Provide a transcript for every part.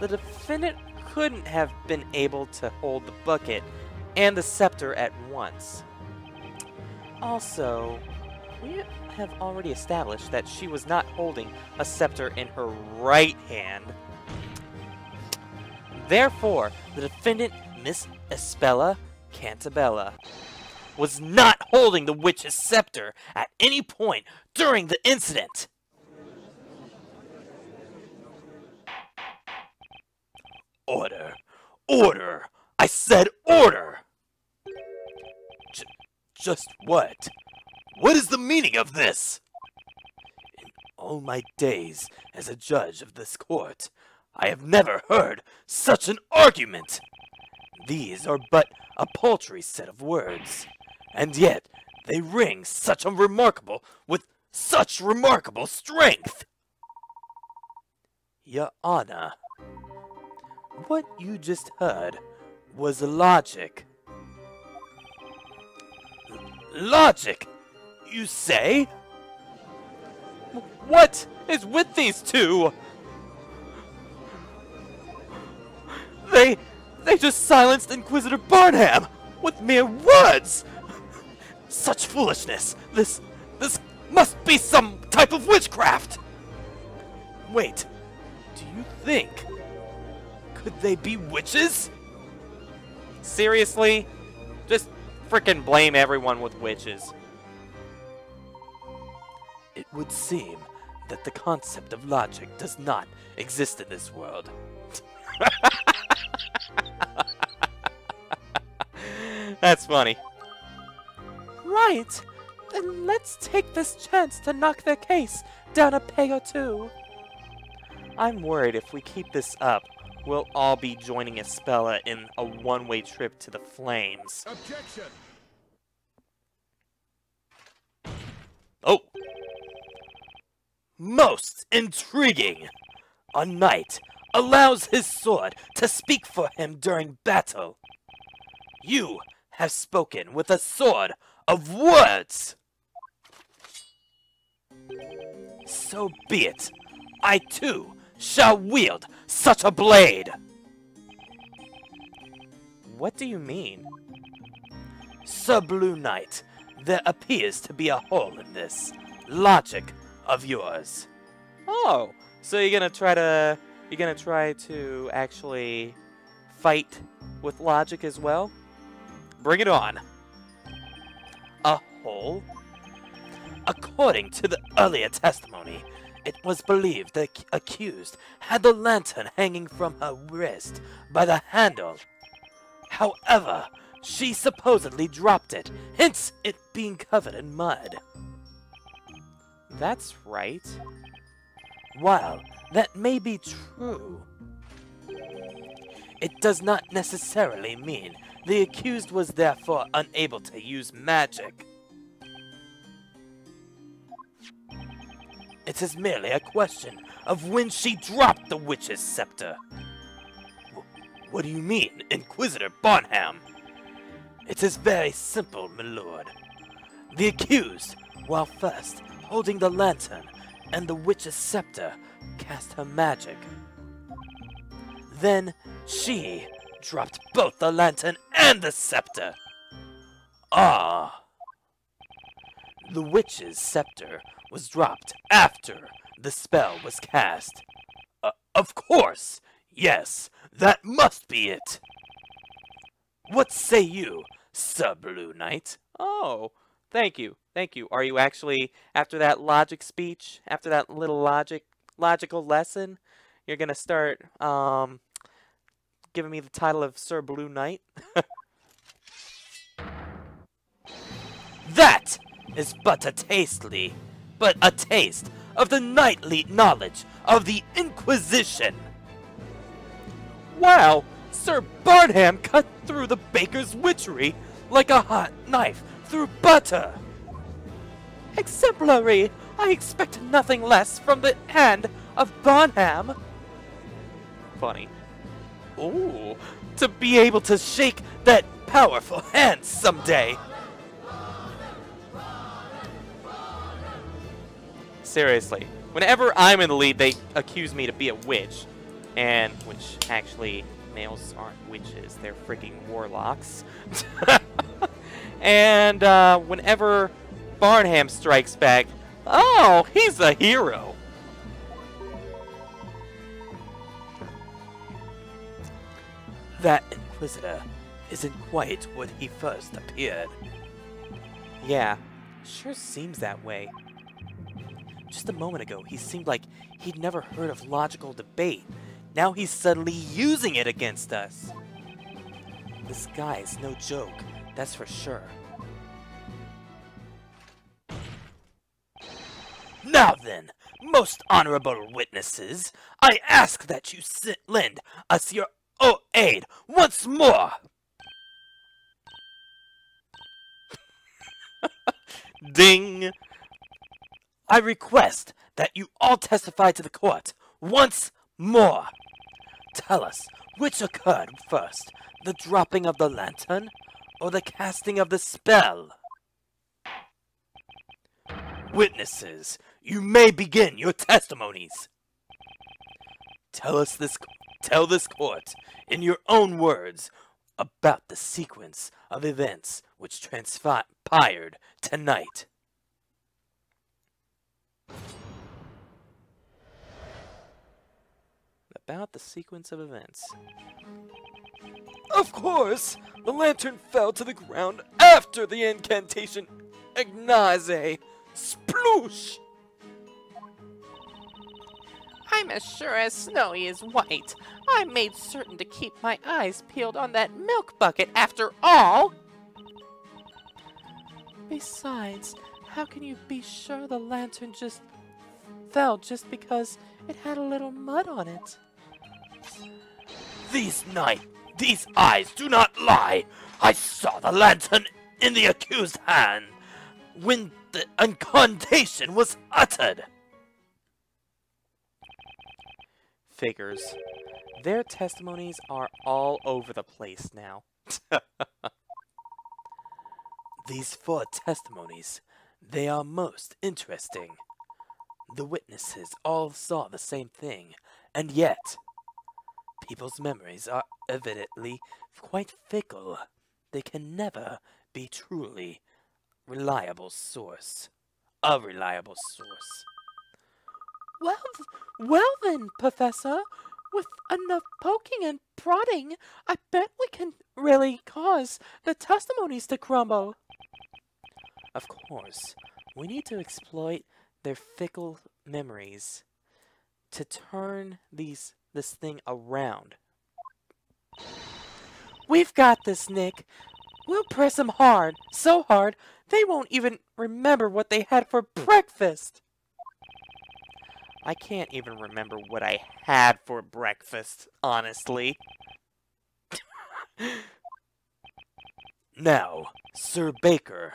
the defendant couldn't have been able to hold the bucket and the scepter at once. Also, we have already established that she was not holding a scepter in her right hand. Therefore, the defendant, Miss Espella Cantabella, was not holding the witch's scepter at any point during the incident. Order! Order! I said order! Just what? What is the meaning of this? In all my days as a judge of this court, I have never heard such an argument. These are but a paltry set of words, and yet they ring with such remarkable strength. Your Honor, what you just heard was logic. Logic, you say? What is with these two? They just silenced Inquisitor Barnham with mere words! Such foolishness! This must be some type of witchcraft! Wait, do you think? Could they be witches? Seriously? Just frickin' blame everyone with witches. It would seem that the concept of logic does not exist in this world. That's funny. Right. Then let's take this chance to knock their case down a peg or two. I'm worried if we keep this up, we'll all be joining Espella in a one-way trip to the flames. Objection! Oh! Most intriguing! A knight allows his sword to speak for him during battle. You have spoken with a sword of words! So be it. I too shall wield such a blade! What do you mean? Sir Blue Knight, there appears to be a hole in this logic of yours. Oh, so you're gonna try to actually fight with logic as well? Bring it on. A hole? According to the earlier testimony, it was believed the accused had the lantern hanging from her wrist by the handle. However, she supposedly dropped it, hence it being covered in mud. That's right. While that may be true, it does not necessarily mean the accused was therefore unable to use magic. It is merely a question of when she dropped the witch's scepter. What do you mean, Inquisitor Barnham? It is very simple, my lord. The accused, while first holding the lantern and the witch's scepter, cast her magic. Then she dropped both the lantern and the scepter. Ah. The witch's scepter was dropped after the spell was cast. Of course! Yes, that must be it! What say you, Sir Blue Knight? Oh, thank you, thank you. Are you actually, after that logic speech, after that little logical lesson, you're gonna start, giving me the title of Sir Blue Knight? That is but a taste of the knightly knowledge of the Inquisition. Wow, Sir Barnham cut through the baker's witchery like a hot knife through butter. Exemplary! I expect nothing less from the hand of Barnham. Funny. Ooh, to be able to shake that powerful hand someday. Seriously, whenever I'm in the lead, they accuse me to be a witch. And, which actually, males aren't witches, they're freaking warlocks. And whenever Barnham strikes back, oh, he's a hero. That Inquisitor isn't quite what he first appeared. Yeah, sure seems that way. Just a moment ago, he seemed like he'd never heard of logical debate. Now he's suddenly using it against us. This guy's no joke, that's for sure. Now then, most honorable witnesses, I ask that you lend us your aid once more. Ding! I request that you all testify to the court once more. Tell us which occurred first, the dropping of the lantern or the casting of the spell? Witnesses, you may begin your testimonies. Tell this court, in your own words, about the sequence of events which transpired tonight. About the sequence of events. Of course! The lantern fell to the ground after the incantation Ignaze. Sploosh! I'm as sure as Snowy is white. I made certain to keep my eyes peeled on that milk bucket after all. Besides, how can you be sure the lantern just fell just because it had a little mud on it? These eyes do not lie. I saw the lantern in the accused's hand when the incantation was uttered. Figures. Their testimonies are all over the place now. These 4 testimonies, they are most interesting. The witnesses all saw the same thing, and yet, people's memories are evidently quite fickle. They can never be truly a reliable source. Well then, Professor, with enough poking and prodding, I bet we can really cause the testimonies to crumble. Of course, we need to exploit their fickle memories to turn this thing around. We've got this, Nick. We'll press them hard, so hard, they won't even remember what they had for breakfast. I can't even remember what I had for breakfast, honestly. Now, Sir Baker,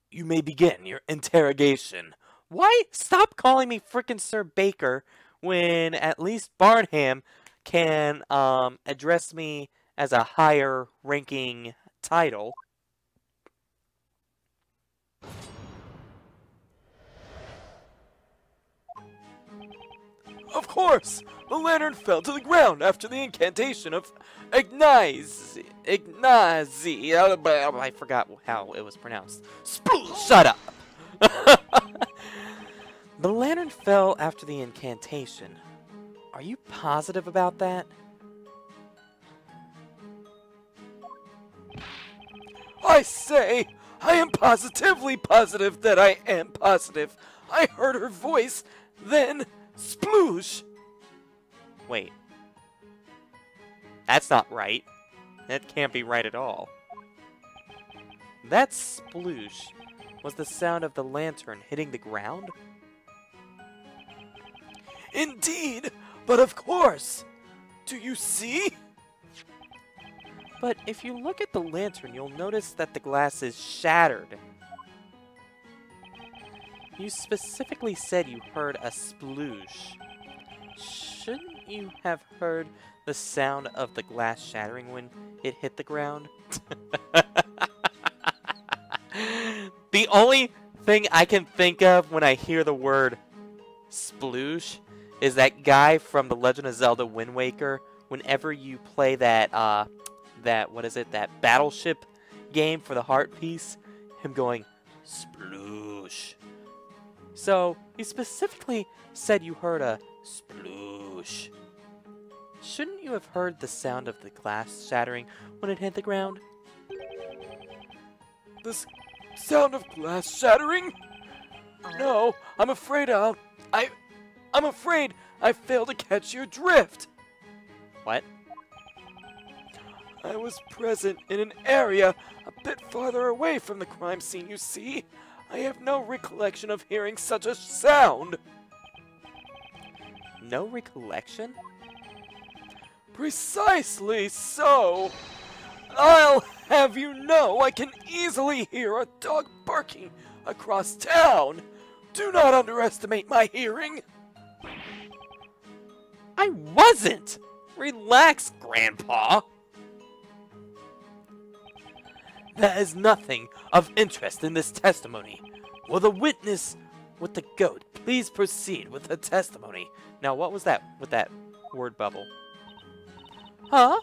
you may begin your interrogation. Why? Stop calling me frickin' Sir Baker when at least Barnham can address me as a higher ranking title. Of course! The lantern fell to the ground after the incantation of Ignaze. I forgot how it was pronounced. Shut up! The lantern fell after the incantation. Are you positive about that? I say, I am positively positive that I am positive. I heard her voice, then sploosh. Wait. That's not right. That can't be right at all. That sploosh was the sound of the lantern hitting the ground? Indeed, but of course. Do you see? But if you look at the lantern, you'll notice that the glass is shattered. You specifically said you heard a sploosh. Shouldn't you have heard the sound of the glass shattering when it hit the ground? The only thing I can think of when I hear the word sploosh is that guy from The Legend of Zelda Wind Waker. Whenever you play that, that battleship game for the heart piece, him going, sploosh. So, you specifically said you heard a sploosh. Shouldn't you have heard the sound of the glass shattering when it hit the ground? The sound of glass shattering? No, I'm afraid I'm afraid I failed to catch your drift. What? I was present in an area a bit farther away from the crime scene, you see. I have no recollection of hearing such a sound. No recollection? Precisely so. I'll have you know I can easily hear a dog barking across town. Do not underestimate my hearing. I wasn't! Relax, Grandpa! There is nothing of interest in this testimony. Will the witness with the goat please proceed with her testimony? Now, what was that with that word bubble? Huh?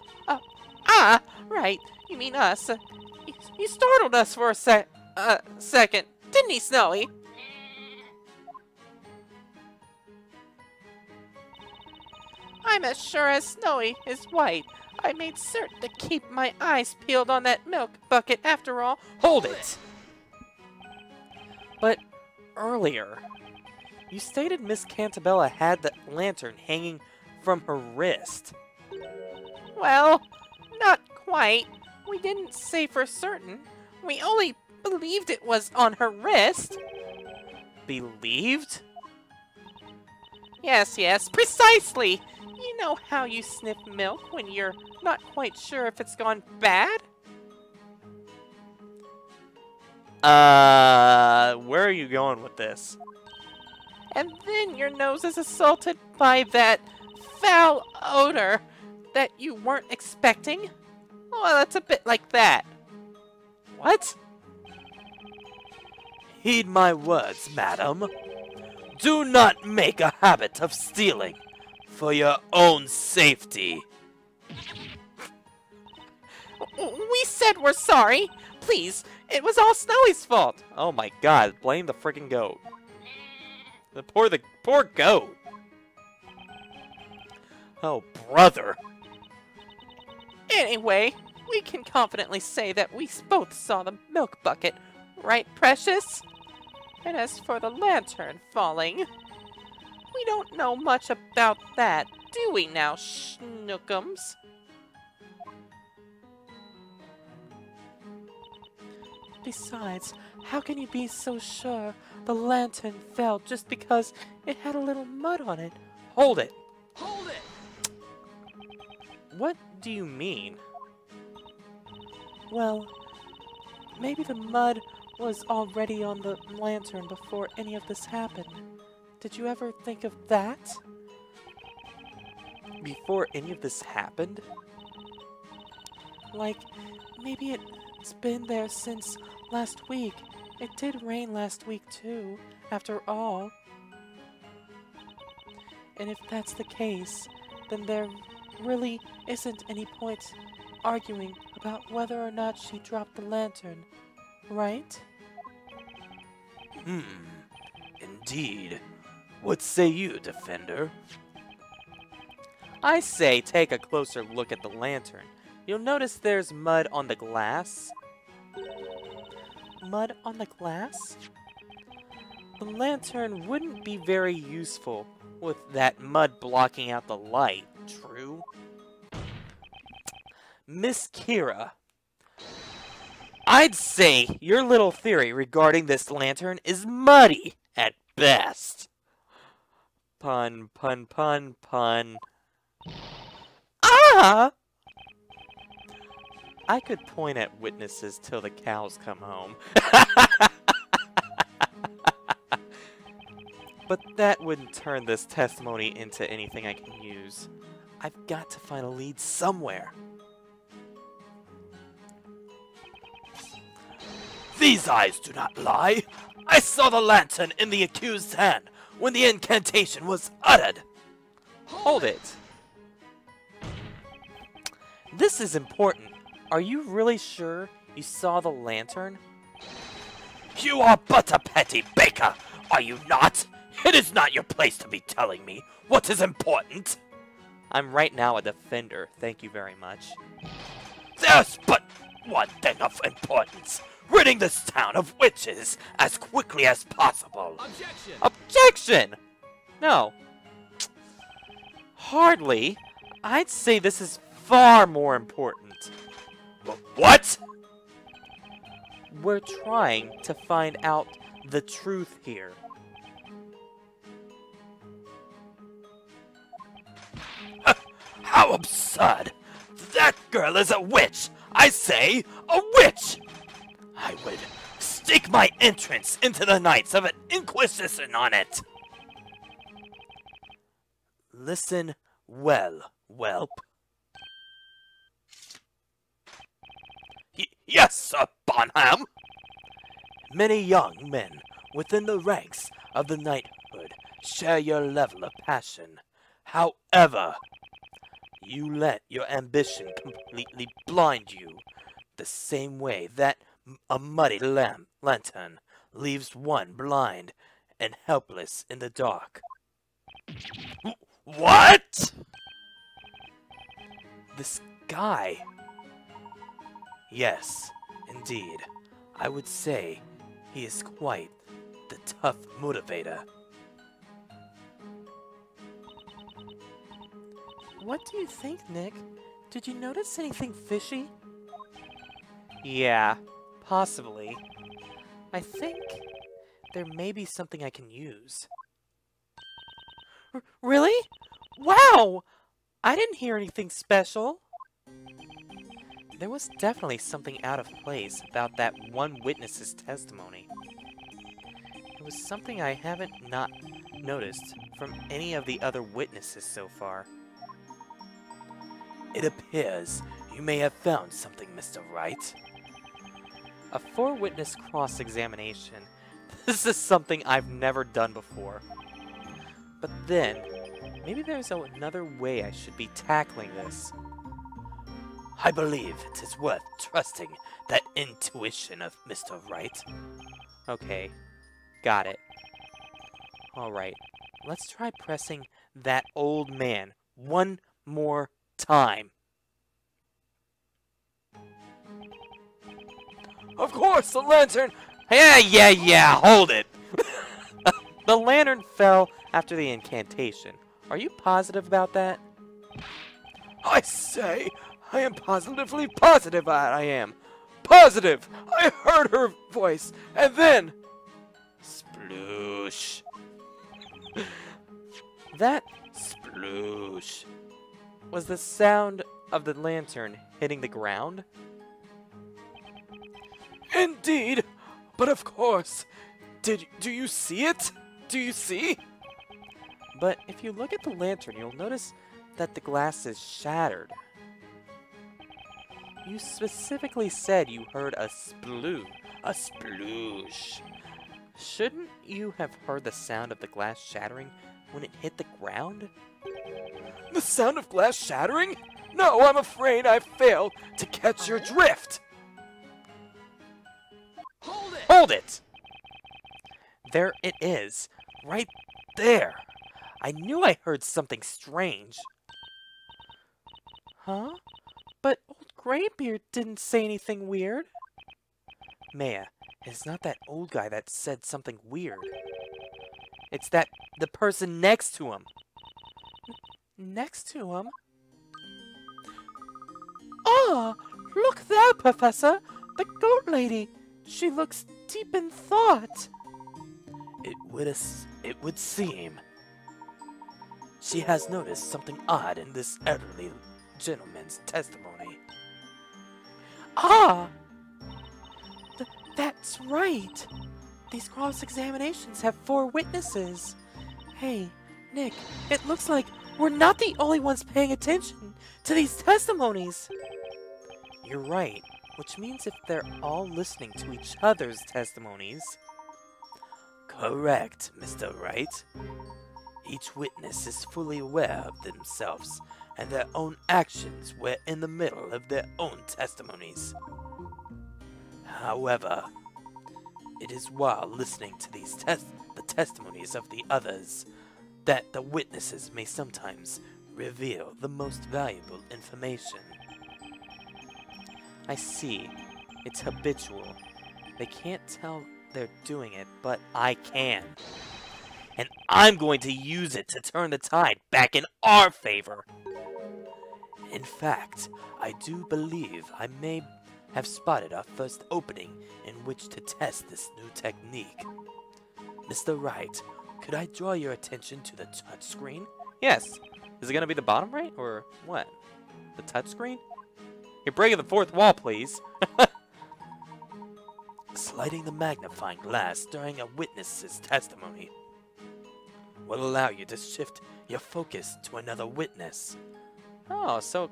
Right. You mean us. You startled us for a second. Didn't he, Snowy? I'm as sure as Snowy is white. I made certain to keep my eyes peeled on that milk bucket after all. Hold it! But earlier, you stated Miss Cantabella had the lantern hanging from her wrist. Well, not quite. We didn't say for certain. We only believed it was on her wrist. Believed? Yes, precisely. You know how you sniff milk when you're not quite sure if it's gone bad? Where are you going with this? And then your nose is assaulted by that foul odor that you weren't expecting? Well, it's a bit like that. What? Heed my words, madam. Do not make a habit of stealing for your own safety. We said we're sorry. Please, it was all Snowy's fault. Oh my god, blame the freaking goat. The poor goat. Oh, brother. Anyway, we can confidently say that we both saw the milk bucket, right, Precious? And as for the lantern falling, we don't know much about that, do we now, Schnookums? Besides, how can you be so sure the lantern fell just because it had a little mud on it? Hold it! Hold it! What do you mean? Well, maybe the mud was already on the lantern before any of this happened. Did you ever think of that? Before any of this happened? Like, maybe it's been there since last week. It did rain last week too, after all. And if that's the case, then there really isn't any point arguing about whether or not she dropped the lantern, right? Indeed. What say you, Defender? I say take a closer look at the lantern. You'll notice there's mud on the glass. Mud on the glass? The lantern wouldn't be very useful with that mud blocking out the light, true? Miss Kira, I'd say your little theory regarding this lantern is muddy at best. Pun, pun, pun, pun. Ah! I could point at witnesses till the cows come home. But that wouldn't turn this testimony into anything I can use. I've got to find a lead somewhere. These eyes do not lie. I saw the lantern in the accused's hand when the incantation was uttered. Hold it! This is important. Are you really sure you saw the lantern? You are but a petty baker, are you not? It is not your place to be telling me what is important. I'm right now a defender, thank you very much. There's but one thing of importance. Ridding this town of witches as quickly as possible. Objection! Objection! No. Hardly. I'd say this is far more important. What? We're trying to find out the truth here. How absurd! That girl is a witch! I say, a witch! I would stake my entrance into the Knights of an Inquisition on it! Listen well, whelp. Yes, Sir Bonham! Many young men within the ranks of the knighthood share your level of passion. However, you let your ambition completely blind you, the same way that a muddy lantern leaves one blind and helpless in the dark. What? This guy... Yes, indeed. I would say he is quite the tough motivator. What do you think, Nick? Did you notice anything fishy? Yeah, possibly. I think there may be something I can use. Really? Wow! I didn't hear anything special. There was definitely something out of place about that one witness's testimony. It was something I haven't not noticed from any of the other witnesses so far. It appears you may have found something, Mr. Wright. A 4-witness cross-examination. This is something I've never done before. But then, maybe there's another way I should be tackling this. I believe it is worth trusting that intuition of Mr. Wright. Okay, got it. Alright, let's try pressing that old man one more time. Of course, the lantern! Yeah, hold it! The lantern fell after the incantation. Are you positive about that? I say, I am positively positive I am. Positive! I heard her voice, and then... Sploosh. That sploosh was the sound of the lantern hitting the ground? Indeed! But of course! Do you see it? Do you see? But if you look at the lantern, you'll notice that the glass is shattered. You specifically said you heard a sploosh. Shouldn't you have heard the sound of the glass shattering when it hit the ground? The sound of glass shattering? No, I'm afraid I failed to catch your drift. Hold it! There it is. Right there. I knew I heard something strange. Huh? But old Greybeard didn't say anything weird. Maya, it's not that old guy that said something weird. It's the person next to him. Next to him? Ah! Look there, Professor! The goat lady! She looks deep in thought. It would seem. She has noticed something odd in this elderly gentleman's testimony. Ah! That's right! These cross-examinations have 4 witnesses. Hey, Nick, it looks like we're not the only ones paying attention to these testimonies. You're right, which means if they're all listening to each other's testimonies... Correct, Mr. Wright. Each witness is fully aware of themselves and their own actions were in the middle of their own testimonies. However, it is while listening to these the testimonies of the others that the witnesses may sometimes reveal the most valuable information. I see. It's habitual. They can't tell they're doing it, but I can. And I'm going to use it to turn the tide back in our favor. In fact, I do believe I may have spotted our first opening in which to test this new technique. Mr. Wright, could I draw your attention to the touchscreen? Yes. Is it going to be the bottom right, or what? The touchscreen? You're breaking the fourth wall, please. Sliding the magnifying glass during a witness's testimony will allow you to shift your focus to another witness. Oh, so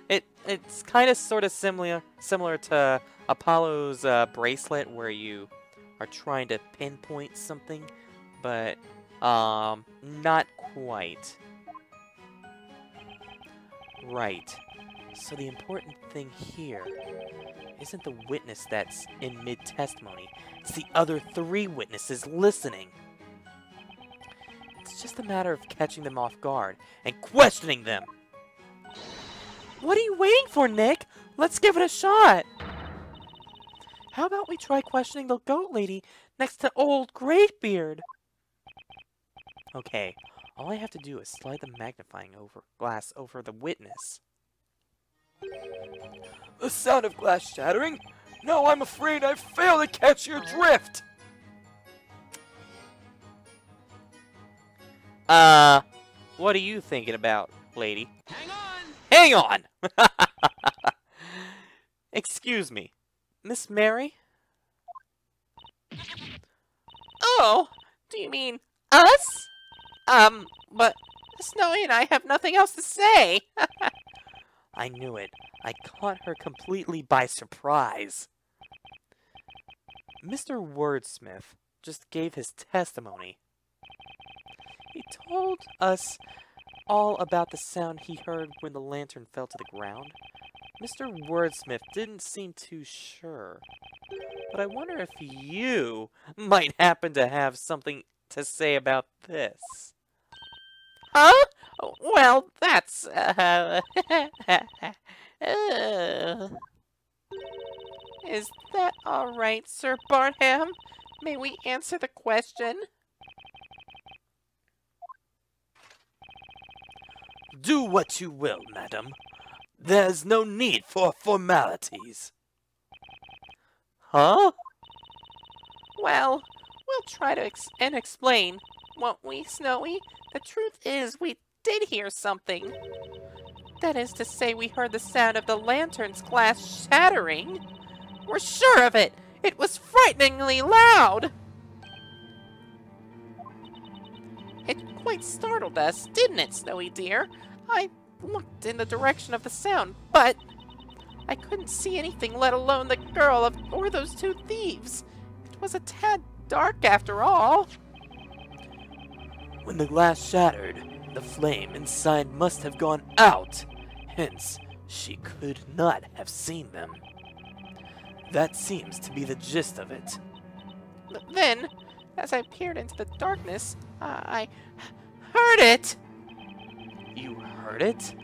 it's kind of sort of similar to Apollo's bracelet, where you are trying to pinpoint something, but not quite. Right. So the important thing here isn't the witness that's in mid-testimony. It's the other 3 witnesses listening. It's just a matter of catching them off guard and questioning them. What are you waiting for, Nick? Let's give it a shot. How about we try questioning the goat lady next to old Greatbeard? Okay, all I have to do is slide the magnifying glass over the witness. The sound of glass shattering? No, I'm afraid I failed to catch your drift! What are you thinking about, lady? Hang on! Hang on! Excuse me, Miss Mary? Oh, do you mean us? But Snowy and I have nothing else to say. I knew it. I caught her completely by surprise. Mr. Wordsmith just gave his testimony. He told us all about the sound he heard when the lantern fell to the ground. Mr. Wordsmith didn't seem too sure. But I wonder if you might happen to have something to say about this. Huh? Well, that's, Is that all right, Sir Barnham? May we answer the question? Do what you will, madam. There's no need for formalities. Huh? Well, we'll try to explain, won't we, Snowy? The truth is, we did hear something. That is to say, we heard the sound of the lantern's glass shattering. We're sure of it! It was frighteningly loud! It quite startled us, didn't it, Snowy dear? I looked in the direction of the sound, but I couldn't see anything, let alone the girl or those 2 thieves. It was a tad dark after all. When the glass shattered, the flame inside must have gone out. Hence, she could not have seen them. That seems to be the gist of it. But then, as I peered into the darkness, I heard it! You heard it?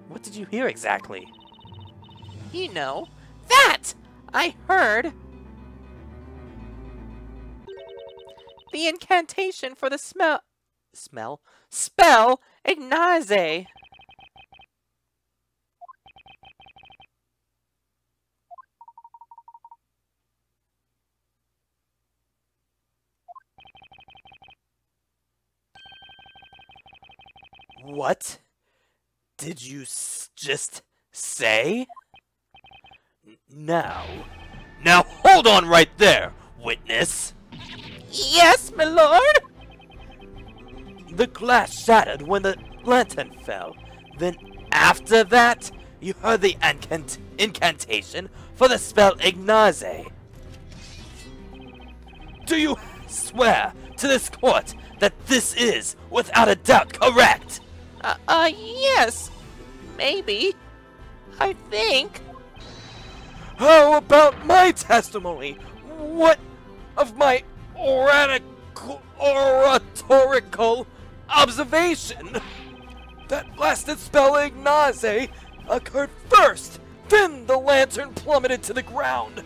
What did you hear exactly? You know, that! I heard the incantation for the spell Ignaze. What did you just say? Now hold on right there, witness. Yes, my lord. The glass shattered when the lantern fell. Then after that, you heard the incantation for the spell Ignaze. Do you swear to this court that this is, without a doubt, correct? Yes. Maybe. I think. How about my testimony? What of my oratorical observation? That blasted spell Ignaze occurred first, then the lantern plummeted to the ground.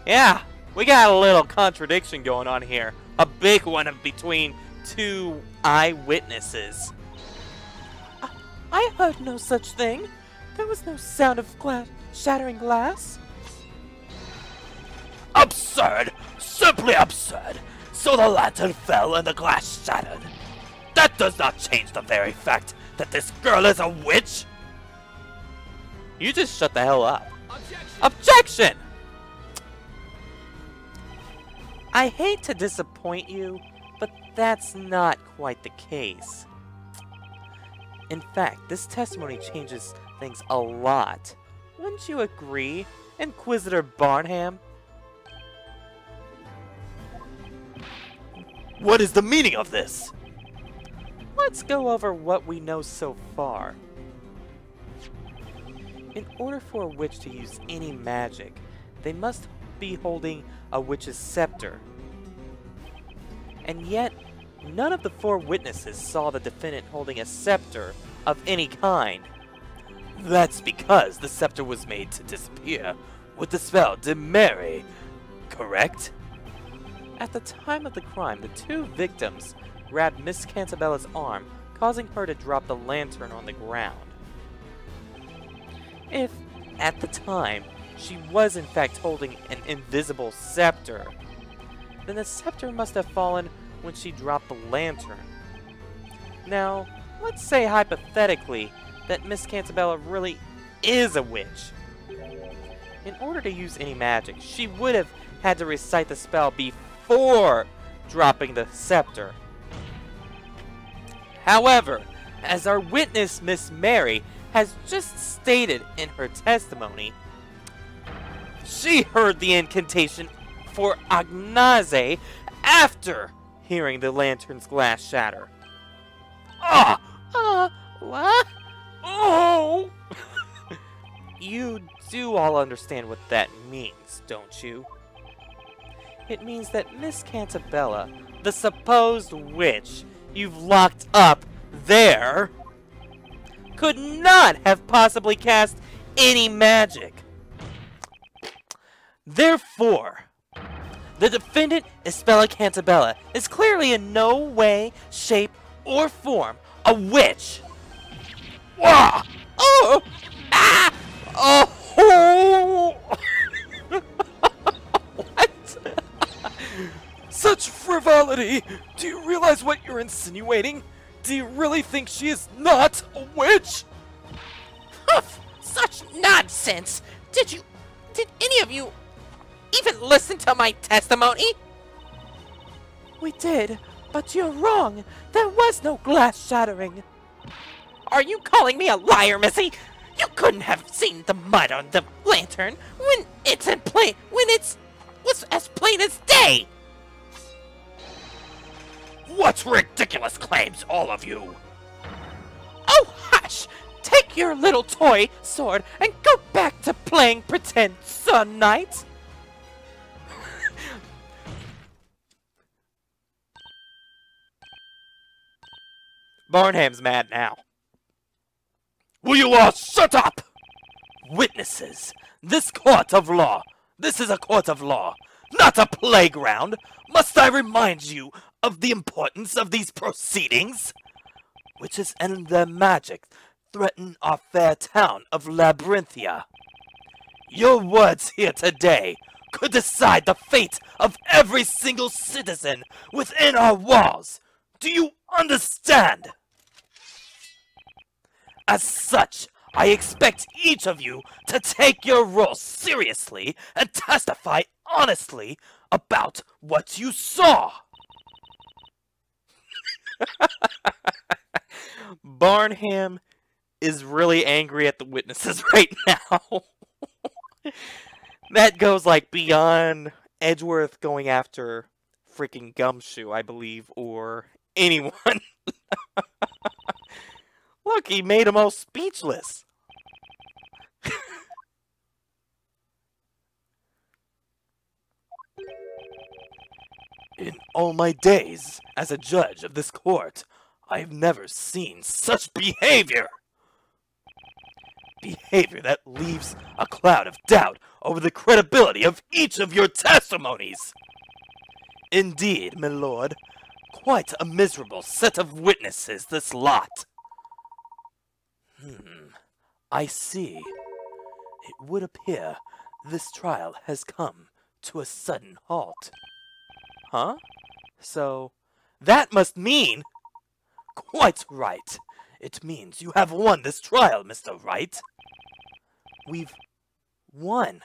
Yeah, we got a little contradiction going on here. A big one between two eyewitnesses. I heard no such thing. There was no sound of shattering glass. Absurd! Simply absurd! So the lantern fell and the glass shattered. That does not change the very fact that this girl is a witch! You just shut the hell up. Objection! I hate to disappoint you, but that's not quite the case. In fact, this testimony changes things a lot. Wouldn't you agree, Inquisitor Barnham? What is the meaning of this? Let's go over what we know so far. In order for a witch to use any magic, they must be holding a witch's scepter. And yet, none of the four witnesses saw the defendant holding a scepter of any kind. That's because the scepter was made to disappear with the spell Demare, correct? At the time of the crime, the two victims grabbed Miss Cantabella's arm, causing her to drop the lantern on the ground. If, at the time, she was in fact holding an invisible scepter, then the scepter must have fallen when she dropped the lantern. Now, let's say hypothetically that Miss Cantabella really is a witch. In order to use any magic, she would have had to recite the spell before dropping the scepter. However, as our witness Miss Mary has just stated in her testimony, she heard the incantation for Agnaze after hearing the lantern's glass shatter. What? Oh! You do all understand what that means, don't you? It means that Miss Cantabella, the supposed witch you've locked up there, could not have possibly cast any magic. Therefore, the defendant, Isabella Cantabella, is clearly in no way, shape, or form a witch. Wah! Oh! Ah! Oh! What? Such frivolity! Do you realize what you're insinuating? Do you really think she is not a witch? Huff! Such nonsense! Did any of you even listen to my testimony? We did, but you're wrong. There was no glass shattering. Are you calling me a liar, Missy? You couldn't have seen the mud on the lantern when it's was as plain as day. What ridiculous claims, all of you! Oh, hush! Take your little toy sword and go back to playing pretend, Sun Knight. Barnham's mad now. Will you all shut up? Witnesses, this is a court of law, not a playground. Must I remind you of the importance of these proceedings? Witches and their magic threaten our fair town of Labyrinthia. Your words here today could decide the fate of every single citizen within our walls. Do you understand? As such, I expect each of you to take your role seriously and testify honestly about what you saw. Barnham is really angry at the witnesses right now. That goes like beyond Edgeworth going after freaking Gumshoe, I believe, or anyone. Look, he made them all speechless. In all my days as a judge of this court, I have never seen such behavior! Behavior that leaves a cloud of doubt over the credibility of each of your testimonies! Indeed, my lord, quite a miserable set of witnesses, this lot. I see. It would appear this trial has come to a sudden halt. Huh? So, that must mean... Quite right. It means you have won this trial, Mr. Wright. We've won.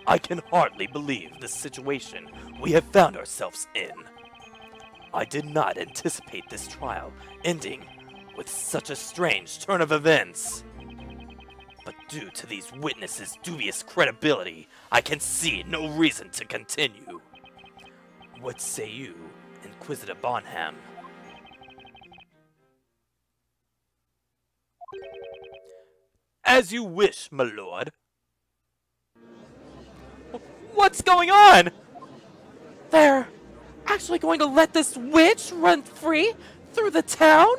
I can hardly believe the situation we have found ourselves in. I did not anticipate this trial ending with such a strange turn of events. But due to these witnesses' dubious credibility, I can see no reason to continue. What say you, Inquisitor Bonham? As you wish, my lord. What's going on? They're actually going to let this witch run free through the town?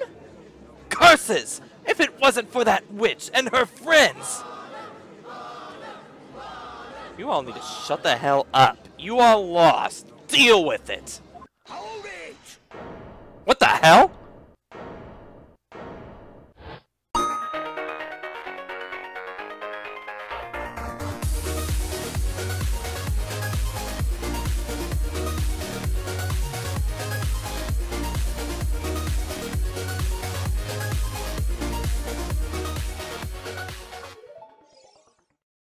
Curses! If it wasn't for that witch and her friends! You all need to shut the hell up. You all lost. Deal with it. Hold it! What the hell?